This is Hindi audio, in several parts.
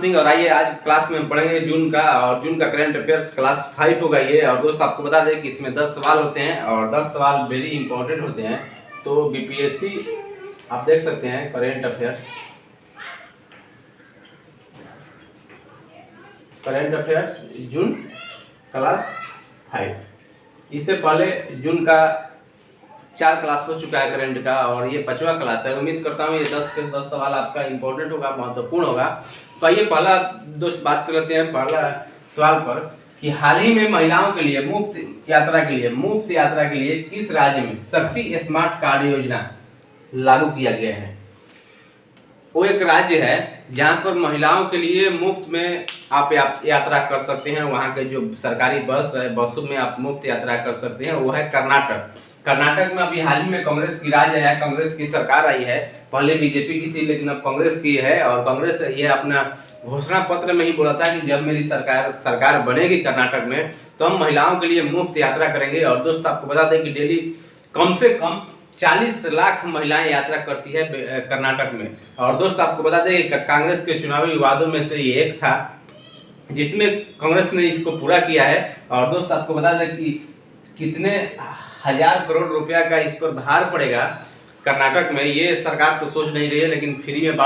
सिंह और आइए आज क्लास में पढ़ेंगे जून का, और जून का करंट अफेयर्स क्लास 5 होगा ये। और दोस्त आपको बता दें कि इसमें 10 सवाल होते हैं और 10 सवाल वेरी इंपॉर्टेंट होते हैं। तो बीपीएससी आप देख सकते हैं करंट अफेयर्स जून क्लास 5। इससे पहले जून का 4 क्लास हो चुका है करंट का और ये 5वां क्लास है। उम्मीद करता हूँ ये 10 के 10 सवाल आपका इंपॉर्टेंट होगा, महत्वपूर्ण होगा। तो आइए पहला दोस्त बात कर लेते हैं पहला सवाल पर कि हाल ही में महिलाओं के लिए मुफ्त यात्रा के लिए किस राज्य में शक्ति स्मार्ट कार्ड योजना लागू किया गया है। वो एक राज्य है जहाँ पर महिलाओं के लिए मुफ्त में आप यात्रा कर सकते हैं। वहाँ के जो सरकारी बस है, बसों में आप मुफ्त यात्रा कर सकते हैं। वो है कर्नाटक में। अभी हाल ही में कांग्रेस की राज आया है, कांग्रेस की सरकार आई है। पहले बीजेपी की थी लेकिन अब कांग्रेस की है। और कांग्रेस ये अपना घोषणा पत्र में ही बोला था कि जब मेरी सरकार बनेगी कर्नाटक में तो हम महिलाओं के लिए मुफ्त यात्रा करेंगे। और दोस्त आपको बता दें कि डेली कम से कम 40 लाख महिलाएं यात्रा करती है कर्नाटक में। और दोस्त आपको बता दें कि कांग्रेस के चुनावी वादों में से ये एक था जिसमें कांग्रेस ने इसको पूरा किया है। और दोस्त आपको बता दें कि कितने 1000 करोड़ रुपया का इस पर भार पड़ेगा कर्नाटक में। ये सरकार तो सोच नहीं रही है, लेकिन फ्री में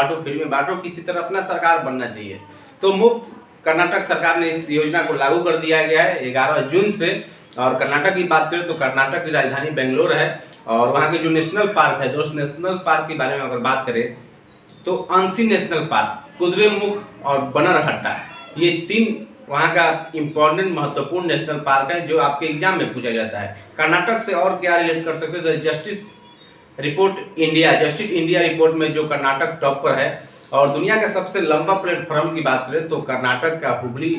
बांटो किसी तरह अपना सरकार बनना चाहिए। तो मुफ्त कर्नाटक सरकार ने इस योजना को लागू कर दिया गया है 11 जून से। और कर्नाटक की बात करें तो कर्नाटक की राजधानी बेंगलोर है और वहाँ के जो नेशनल पार्क है दोस्त, नेशनल पार्क के बारे में अगर बात करें तो अंशी नेशनल पार्क, कुद्रेमुख और बनरघट्टा, ये 3 वहाँ का इम्पोर्टेंट महत्वपूर्ण नेशनल पार्क है जो आपके एग्जाम में पूछा जाता है। कर्नाटक से और क्या रिलेट कर सकते हैं तो जस्टिस इंडिया रिपोर्ट में जो कर्नाटक टॉप पर है। और दुनिया का सबसे लंबा प्लेटफॉर्म की बात करें तो कर्नाटक का हुबली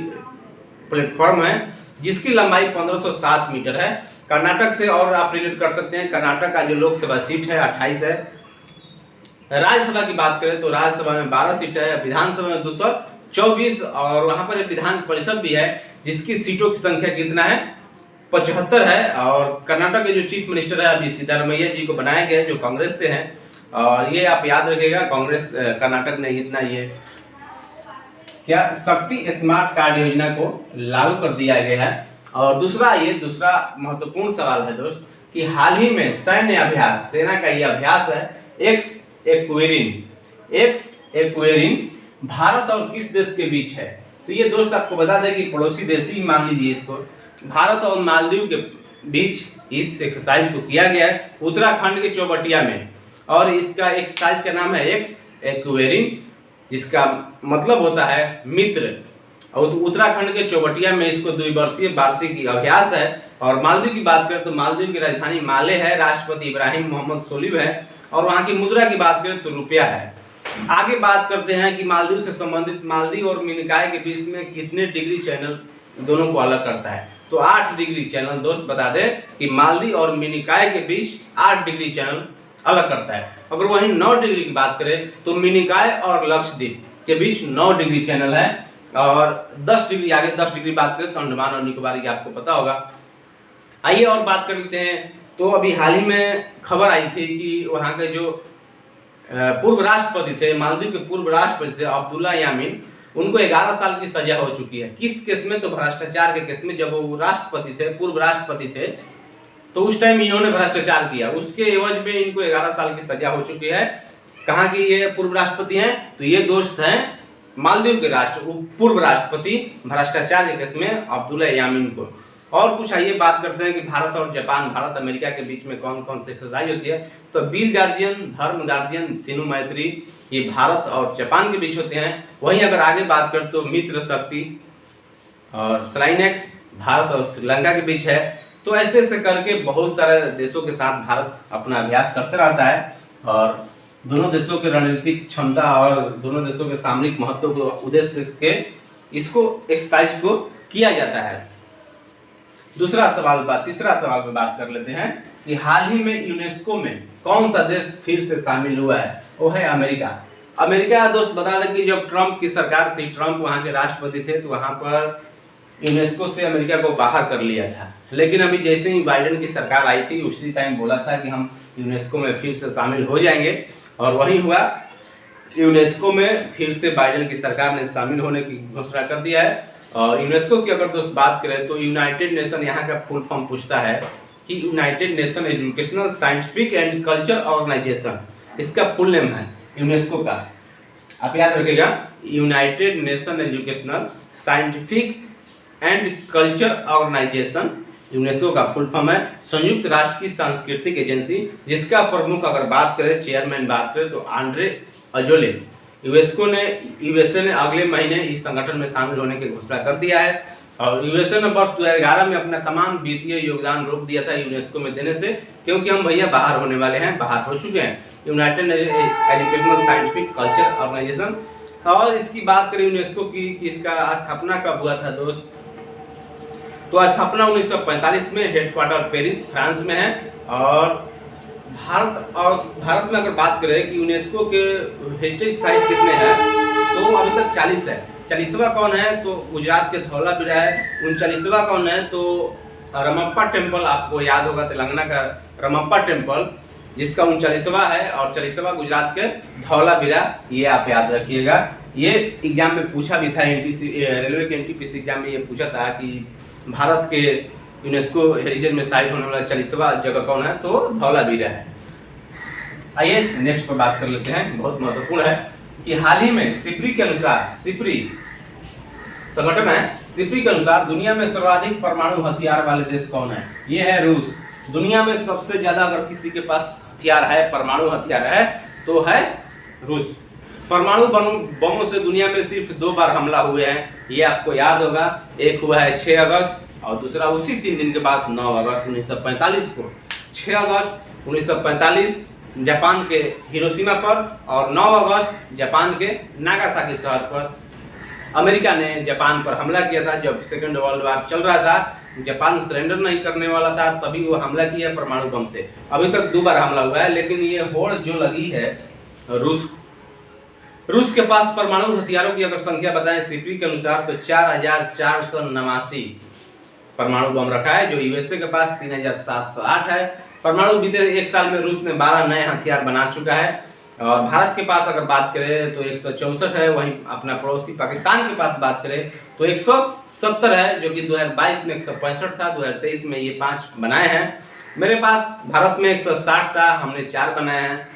प्लेटफॉर्म है जिसकी लंबाई 1507 मीटर है। कर्नाटक से और आप रिलेट कर सकते हैं, कर्नाटक का जो लोकसभा सीट है 28 है। राज्यसभा की बात करें तो राज्यसभा में 12 सीट है, विधानसभा में 224 और वहां पर एक विधान परिषद भी है जिसकी सीटों की संख्या कितना है 75 है। और कर्नाटक के जो चीफ मिनिस्टर है अभी सिद्धारमैया जी को बनाया गया है जो कांग्रेस से हैं। और ये आप याद रखिएगा कांग्रेस कर्नाटक ने इतना ये क्या शक्ति स्मार्ट कार्ड योजना को लागू कर दिया गया है। और दूसरा महत्वपूर्ण सवाल है दोस्त कि हाल ही में सैन्य अभ्यास, सेना का ये अभ्यास है एक्स एक्वेरिन भारत और किस देश के बीच है। तो ये दोस्त आपको बता दें कि पड़ोसी देश ही मान लीजिए इसको, भारत और मालदीव के बीच इस एक्सरसाइज को किया गया है उत्तराखंड के चौबटिया में। और इसका एक्सरसाइज का नाम है एक्स एक्वेरिन जिसका मतलब होता है मित्र। और उत्तराखंड के चौबटिया में इसको 2 वर्षीय वार्षिक अभ्यास है। और मालदीव की बात करें तो मालदीव की राजधानी माले है, राष्ट्रपति इब्राहिम मोहम्मद सोलिह है और वहाँ की मुद्रा की बात करें तो रुपया है। आगे बात करते हैं कि मालदीव से संबंधित मालदीव और मिनिकॉय के बीच में कितने डिग्री चैनल दोनों को अलग करता है। तो 8 डिग्री चैनल दोस्त बता दें कि मालदीव और मिनिकॉय के बीच 8 डिग्री चैनल अलग करता है। अगर वहीं 9 डिग्री की बात करें तो मिनिकॉय और लक्षद्वीप के बीच 9 डिग्री चैनल है। और 10 डिग्री आगे 10 डिग्री बात करें तो अंडमान और निकोबार की आपको पता होगा। आइए और बात कर लेते हैं। तो अभी हाल ही में खबर आई थी कि वहाँ के जो पूर्व राष्ट्रपति थे, मालदीव के पूर्व राष्ट्रपति थे अब्दुल्ला यामीन, उनको 11 साल की सजा हो चुकी है। किस केस में तो भ्रष्टाचार के केस में। जब वो राष्ट्रपति थे, पूर्व राष्ट्रपति थे, तो उस टाइम इन्होंने भ्रष्टाचार किया, उसके एवज में इनको 11 साल की सजा हो चुकी है। कहाँ की ये पूर्व राष्ट्रपति हैं तो ये दोस्त हैं मालदीव के पूर्व राष्ट्रपति भ्रष्टाचार के केस में अब्दुल्ला यामीन को। और कुछ आइए बात करते हैं कि भारत और जापान, भारत अमेरिका के बीच में कौन कौन सी एक्सरसाइज होती है। तो वीर गार्जियन, धर्म गार्जियन, सिनु मैत्री, ये भारत और जापान के बीच होते हैं। वहीं अगर आगे बात करें तो मित्र शक्ति और स्लाइनेक्स भारत और श्रीलंका के बीच है। तो ऐसे ऐसे करके बहुत सारे देशों के साथ भारत अपना अभ्यास करते रहता है और दोनों देशों के रणनीतिक क्षमता और दोनों देशों के सामरिक महत्व को उद्देश्य के इसको एक्सरसाइज को किया जाता है। तीसरा सवाल पे बात कर लेते हैं कि हाल ही में यूनेस्को में कौन सा देश फिर से शामिल हुआ है। वो है अमेरिका दोस्त बता दें कि जब ट्रंप की सरकार थी, ट्रंप वहाँ के राष्ट्रपति थे, तो वहाँ पर यूनेस्को से अमेरिका को बाहर कर लिया था। लेकिन अभी जैसे ही बाइडेन की सरकार आई थी उसी टाइम बोला था कि हम यूनेस्को में फिर से शामिल हो जाएंगे और वही हुआ। यूनेस्को में फिर से बाइडेन की सरकार ने शामिल होने की घोषणा कर दिया है। और यूनेस्को की अगर दोस्त बात करें तो यूनाइटेड नेशन यहाँ का फुल फॉर्म पूछता है कि United Nation Educational Scientific and Culture Organisation, इसका फुल नेम है यूनेस्को का, आप याद रखिएगा, United Nation Educational Scientific and Culture Organisation, UNESCO का फुल फॉर्म है संयुक्त राष्ट्र की सांस्कृतिक एजेंसी, जिसका प्रमुख अगर बात करें, चेयरमैन बात करें तो आंड्रे अजोले। यूएसए ने अगले महीने इस संगठन में शामिल होने की घोषणा कर दिया है। और यूएसए ने वर्ष 2011 में अपना तमाम वित्तीय योगदान रोक दिया था यूनेस्को में देने से, क्योंकि हम भैया बाहर होने वाले हैं, बाहर हो चुके हैं United Educational Scientific Culture Organisation. और इसकी बात करें यूनेस्को की कि इसका स्थापना कब हुआ था दोस्त, तो स्थापना 1945 में, हेडक्वार्टर पेरिस फ्रांस में है। और भारत में अगर बात करें कि यूनेस्को के हेरिटेज साइट कितने हैं, तो अभी तक 40 है। 40वां कौन है, तो गुजरात के धौलावीरा है। 39वां कौन है, तो रमप्पा टेम्पल, आपको याद होगा तेलंगाना का रमप्पा टेम्पल, जिसका 39वां है। और 40वां गुजरात के धौलावीरा, ये आप याद रखिएगा। ये एग्जाम में पूछा भी था, रेलवे के एनटीपीसी एग्जाम में ये पूछा था कि भारत के यूनेस्को हेरिटेज में साइट होने वाला 40वां जगह कौन है, तो धौलावीरा है। आइए नेक्स्ट पर बात कर लेते हैं, बहुत महत्वपूर्ण है कि हाल ही में सिप्री के अनुसार, सिप्री संगठन है, सिप्री के अनुसार दुनिया में सर्वाधिक परमाणु हथियार वाले देश कौन है, ये है रूस। दुनिया में सबसे ज्यादा अगर किसी के पास हथियार है, परमाणु हथियार है, तो है रूस। परमाणु बमों से दुनिया में सिर्फ 2 बार हमला हुए हैं, ये आपको याद होगा। एक हुआ है 6 अगस्त और दूसरा उसी 3 दिन के बाद 9 अगस्त 1945 को। 6 अगस्त 1945 जापान के हिरोशिमा पर और 9 अगस्त जापान के नागासाकी शहर पर अमेरिका ने जापान पर हमला किया था। जब सेकेंड वर्ल्ड वार चल रहा था, जापान सरेंडर नहीं करने वाला था, तभी वो हमला किया परमाणु बम से। अभी तक 2 बार हमला हुआ है, लेकिन ये होड़ जो लगी है रूस के पास परमाणु हथियारों की अगर संख्या बताएं सिप्री के अनुसार, तो 4489 परमाणु बम रखा है, जो यूएसए के पास 3708 है। परमाणु बीते 1 साल में रूस ने 12 नए हथियार बना चुका है। और भारत के पास अगर बात करें तो 164 है। वहीं अपना पड़ोसी पाकिस्तान के पास बात करें तो 170 है, जो कि 2022 में 165 था, 2023 में ये 5 बनाए हैं। मेरे पास भारत में 160 था, हमने 4 बनाए हैं।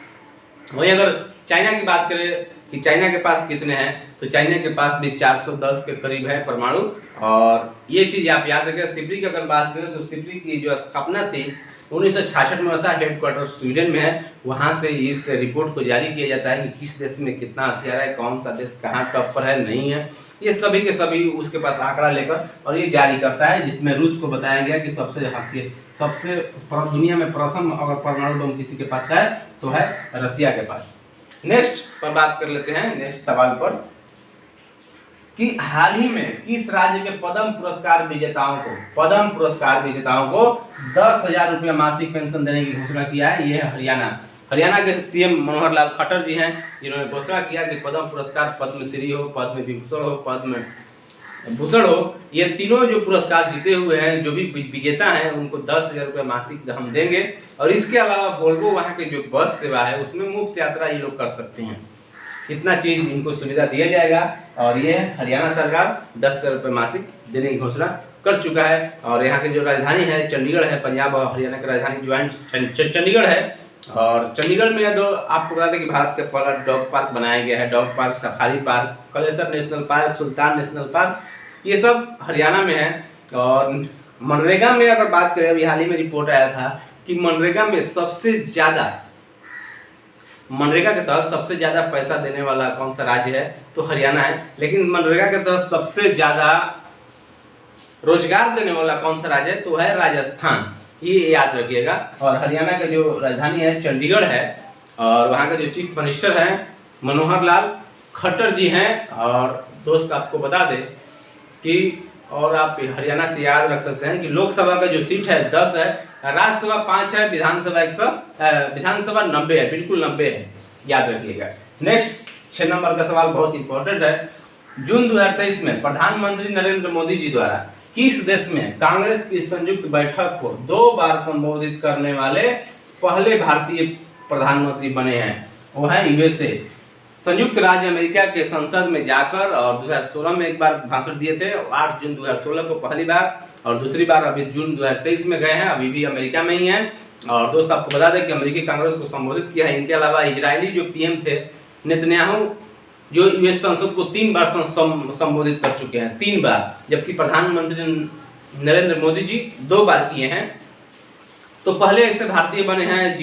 वहीं अगर चाइना की बात करें कि चाइना के पास कितने हैं, तो चाइना के पास भी 410 के करीब है परमाणु। और ये चीज़ आप याद रखें। सिप्री की अगर बात करें तो सिप्री की जो स्थापना थी 1966 में था, हेडक्वार्टर स्वीडन में है। वहाँ से इस रिपोर्ट को जारी किया जाता है कि किस देश में कितना हथियार है, कौन सा देश कहाँ टॉप पर है, नहीं है, ये सभी के सभी उसके पास आंकड़ा लेकर और ये जारी करता है, जिसमें रूस को बताया गया कि सबसे दुनिया में प्रथम अगर परमाणु बम किसी के पास है तो है रसिया के पास। नेक्स्ट पर बात कर लेते हैं, नेक्स्ट सवाल पर, कि हाल ही में किस राज्य के पद्म पुरस्कार विजेताओं को 10,000 रुपया मासिक पेंशन देने की घोषणा किया है। यह है हरियाणा के सीएम मनोहर लाल खट्टर जी हैं, जिन्होंने घोषणा किया कि पद्म पुरस्कार, पद्मश्री हो, पद्म विभूषण हो, पद्म भूषण हो, ये तीनों जो पुरस्कार जीते हुए हैं, जो भी विजेता हैं, उनको 10,000 रुपये मासिक हम देंगे। और इसके अलावा वोल्वो वहाँ के जो बस सेवा है उसमें मुफ्त यात्रा ये लोग कर सकते हैं। इतना चीज इनको सुविधा दिया जाएगा। और ये हरियाणा सरकार 10,000 रुपये मासिक देने की घोषणा कर चुका है। और यहाँ की जो राजधानी है चंडीगढ़ है, पंजाब और हरियाणा की राजधानी ज्वाइंट चंडीगढ़ है। और चंडीगढ़ में तो आपको बता दें कि भारत का पहला डॉग पार्क बनाया गया है। Dog park, safari park, Kalesar national park, Sultan national park, ये सब हरियाणा में है। और मनरेगा में अगर बात करें, अभी हाल ही में रिपोर्ट आया था कि मनरेगा में मनरेगा के तहत सबसे ज्यादा पैसा देने वाला कौन सा राज्य है, तो हरियाणा है। लेकिन मनरेगा के तहत सबसे ज्यादा रोजगार देने वाला कौन सा राज्य है, तो है राजस्थान, ये याद रखिएगा। और हरियाणा का जो राजधानी है चंडीगढ़ है। और वहाँ के जो चीफ मिनिस्टर हैं मनोहर लाल खट्टर जी हैं। और दोस्त आपको बता दें कि, और आप हरियाणा से याद रख सकते हैं कि लोकसभा का जो सीट है 10 है, राज्यसभा 5 है, विधानसभा 90 है, बिल्कुल 90 है, याद रखिएगा। नेक्स्ट 6 नंबर का सवाल बहुत इंपॉर्टेंट है। जून 2023 में प्रधानमंत्री नरेंद्र मोदी जी द्वारा किस देश में कांग्रेस की संयुक्त बैठक को 2 बार संबोधित करने वाले पहले भारतीय प्रधानमंत्री बने हैं, वो है यूएसए। संयुक्त राज्य अमेरिका के संसद में जाकर और 2016 में एक बार भाषण दिए थे, 8 जून 2016 को पहली बार, और दूसरी बार अभी जून 2023 में गए हैं, अभी भी अमेरिका में ही हैं। और दोस्त आपको बता दें कि अमेरिकी कांग्रेस को संबोधित किया है। इनके अलावा इजरायली जो पीएम थे नेतन्याहू, जो यूएस संसद को 3 बार संबोधित कर चुके हैं, 3 बार, जबकि प्रधानमंत्री नरेंद्र मोदी जी 2 बार किए हैं। तो पहले ऐसे भारतीय बने हैं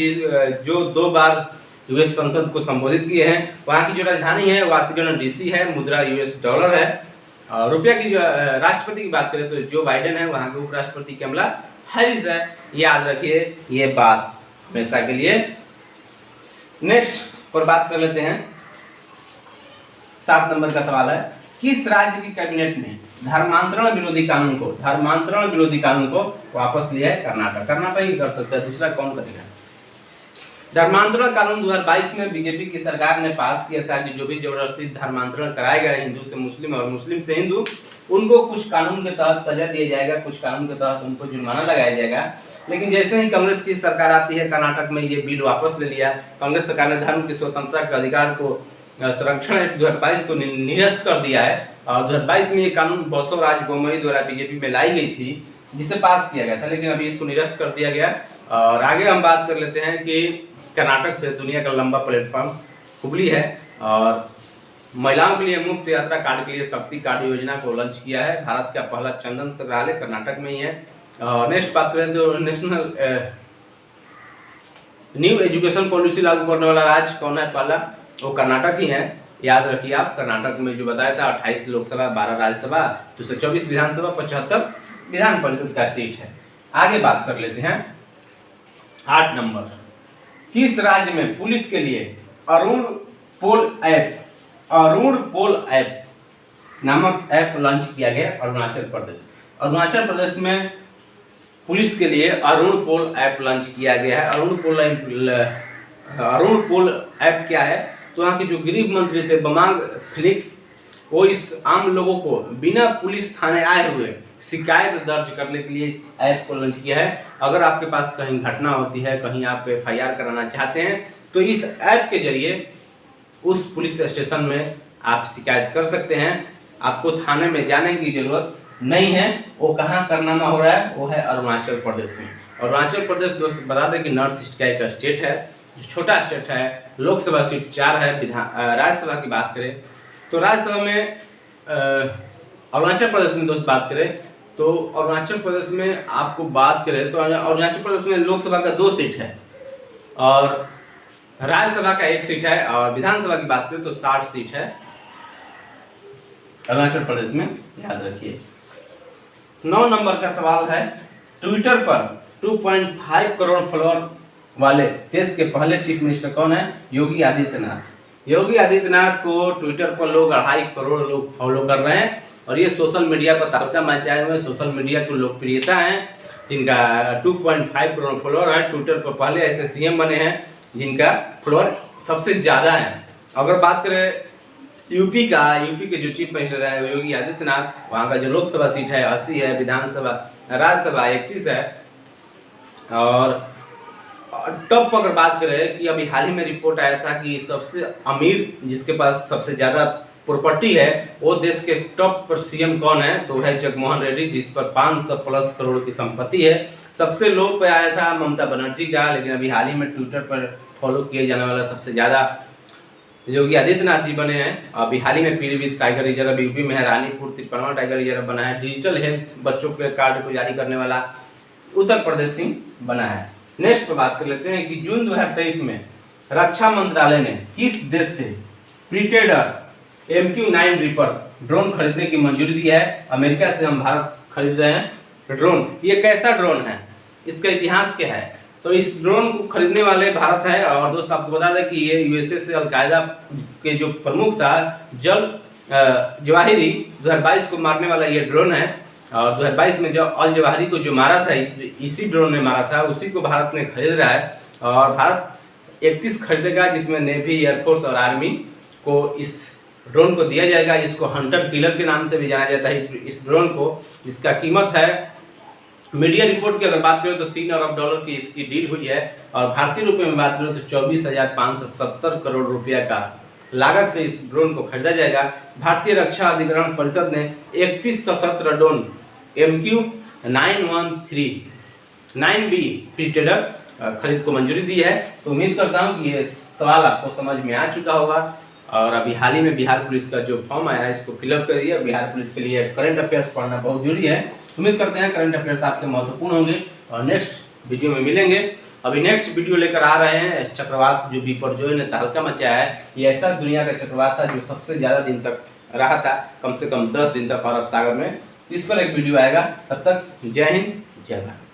जो 2 बार यूएस संसद को संबोधित किए हैं। वहाँ की जो राजधानी है वाशिंगटन डीसी है, मुद्रा यूएस डॉलर है। और रुपया की जो राष्ट्रपति की बात करें तो जो बाइडेन है, वहाँ के उपराष्ट्रपति कमला हैरिस है। याद रखिए ये बात हमेशा के लिए। नेक्स्ट पर बात कर लेते हैं, 7 नंबर का सवाल है, किस राज्य की कैबिनेट ने धर्मांतरण विरोधी कानून को वापस लिया है? कर्नाटक ही कर सकता है, दूसरा कौन करेगा? धर्मांतरण कानून 2022 में बीजेपी की सरकार ने पास किया था कि जो भी जबरदस्ती धर्मांतरण कराए गए हिंदू से मुस्लिम और मुस्लिम से हिंदू, उनको कुछ कानून के तहत सजा दिया जाएगा, कुछ कानून के तहत उनको जुर्माना लगाया जाएगा। लेकिन जैसे ही कांग्रेस की सरकार आती है, कर्नाटक में ये बिल वापस ले लिया। कांग्रेस सरकार ने धर्म की स्वतंत्रता के अधिकार को संरक्षण 2022 को निरस्त कर दिया है। और 2022 में ये कानून बसवराज बोम्मई द्वारा बीजेपी में लाई गई थी, जिसे पास किया गया था, लेकिन अभी इसको निरस्त कर दिया गया। और आगे हम बात कर लेते हैं कि कर्नाटक से दुनिया का लंबा प्लेटफॉर्म हुबली है और महिलाओं के लिए मुफ्त यात्रा कार्ड के लिए शक्ति कार्ड योजना को लॉन्च किया है। भारत का पहला चंदन संग्रहालय कर्नाटक में ही है। नेक्स्ट बात करें तो नेशनल न्यू एजुकेशन पॉलिसी लागू करने वाला राज्य कौन है? पहला वो कर्नाटक ही है। याद रखिए आप, कर्नाटक में जो बताया था 28 लोकसभा, 12 राज्यसभा, 224 विधानसभा, 75 विधान परिषद का सीट है। आगे बात कर लेते हैं 8 नंबर, किस राज्य में पुलिस के लिए अरुण पोल ऐप नामक ऐप लॉन्च किया गया? अरुणाचल प्रदेश में पुलिस के लिए अरुण पोल ऐप लॉन्च किया गया है। अरुण पोल ऐप क्या है? तो वहाँ के जो गृह मंत्री थे बमांग फेलिक्स, वो इस आम लोगों को बिना पुलिस थाने आए हुए शिकायत दर्ज करने के लिए इस ऐप को लॉन्च किया है। अगर आपके पास कहीं घटना होती है, कहीं आप FIR कराना चाहते हैं, तो इस ऐप के जरिए उस पुलिस स्टेशन में आप शिकायत कर सकते हैं। आपको थाने में जाने की जरूरत नहीं है। वो कहाँ करनामा हो रहा है? वो है अरुणाचल प्रदेश में। अरुणाचल प्रदेश दोस्त बता दें कि नॉर्थ ईस्ट का एक स्टेट है, छोटा स्टेट है, लोकसभा सीट 4 है। राज्यसभा की बात करें तो राज्यसभा में अरुणाचल प्रदेश में दोस्त बात करें तो अरुणाचल प्रदेश में आपको बात करें तो अरुणाचल प्रदेश में लोकसभा का 2 सीट है और राज्यसभा का 1 सीट है। और विधानसभा की बात करें तो 60 सीट है अरुणाचल प्रदेश में, याद रखिए। 9 नंबर का सवाल है, ट्विटर पर 2.5 करोड़ फॉलोअर वाले देश के पहले चीफ मिनिस्टर कौन है? योगी आदित्यनाथ। योगी आदित्यनाथ को ट्विटर पर लोग 2.5 करोड़ लोग फॉलो कर रहे हैं और ये सोशल मीडिया पर तहलका मचाए हुए सोशल मीडिया की लोकप्रियता है, जिनका 2.5 करोड़ फॉलोअर है। ट्विटर पर पहले ऐसे CM बने हैं जिनका फॉलोअर सबसे ज़्यादा है। अगर बात करें यूपी के जो चीफ मिनिस्टर है योगी आदित्यनाथ, वहाँ का जो लोकसभा सीट है 80 है, विधानसभा राज्यसभा 31 है। और टॉप पर अगर बात करें कि अभी हाल ही में रिपोर्ट आया था कि सबसे अमीर जिसके पास सबसे ज़्यादा प्रॉपर्टी है वो देश के टॉप पर CM कौन है? तो है जगनमोहन रेड्डी, जिस पर 500+ करोड़ की संपत्ति है। सबसे लो पे आया था ममता बनर्जी का, लेकिन अभी हाल ही में ट्विटर पर फॉलो किए जाने वाला सबसे ज़्यादा योगी आदित्यनाथ जी बने हैं। अभी हाल ही में पीलीभीत टाइगर रिजर्व यूपी में है, रानीपुर तिरपनवा टाइगर रिजर्व बना है। डिजिटल हेल्थ बच्चों के कार्ड को जारी करने वाला उत्तर प्रदेश ही बना है। नेक्स्ट पर बात कर लेते हैं कि जून 2023 में रक्षा मंत्रालय ने किस देश से प्रीडेटर MQ-9 रीपर ड्रोन खरीदने की मंजूरी दी है? अमेरिका से हम भारत खरीद रहे हैं ड्रोन। ये कैसा ड्रोन है, इसका इतिहास क्या है? तो इस ड्रोन को खरीदने वाले भारत है। और दोस्त आपको बता दें कि ये USA से अलकायदा के जो प्रमुख था जवाहिरी 2022 को मारने वाला ये ड्रोन है। और 2022 में जो अल जवाहिरी को जो मारा था इसी ड्रोन ने मारा था, उसी को भारत ने खरीद रहा है। और भारत 31 खरीदेगा, जिसमें नेवी, एयरफोर्स और आर्मी को इस ड्रोन को दिया जाएगा। इसको हंटर किलर के नाम से भी जाना जाता है इस ड्रोन को, जिसका कीमत है, मीडिया रिपोर्ट की अगर बात करें तो $3 अरब की इसकी डील हुई है। और भारतीय रुपये में बात करें तो 24,570 करोड़ रुपया का लागत से इस ड्रोन को खरीदा जाएगा। भारतीय रक्षा अधिग्रहण परिषद ने 31 सशस्त्र ड्रोन MQ-913-9B प्रीडेटर खरीद को मंजूरी दी है। तो उम्मीद करता हूं कि ये सवाल आपको समझ में आ चुका होगा। और अभी हाल ही में बिहार पुलिस का जो फॉर्म आया है इसको फिलअप करिए। बिहार पुलिस के लिए करंट अफेयर्स पढ़ना बहुत जरूरी है। उम्मीद करते हैं करंट अफेयर्स आपसे महत्वपूर्ण होंगे और नेक्स्ट वीडियो में मिलेंगे। अभी नेक्स्ट वीडियो लेकर आ रहे हैं चक्रवात जो बिपरजॉय ने तहलका मचाया है। ये ऐसा दुनिया का चक्रवात था जो सबसे ज़्यादा दिन तक रहा था, कम से कम 10 दिन तक अरब सागर में। इस पर एक वीडियो आएगा। तब तक जय हिंद, जय भारत।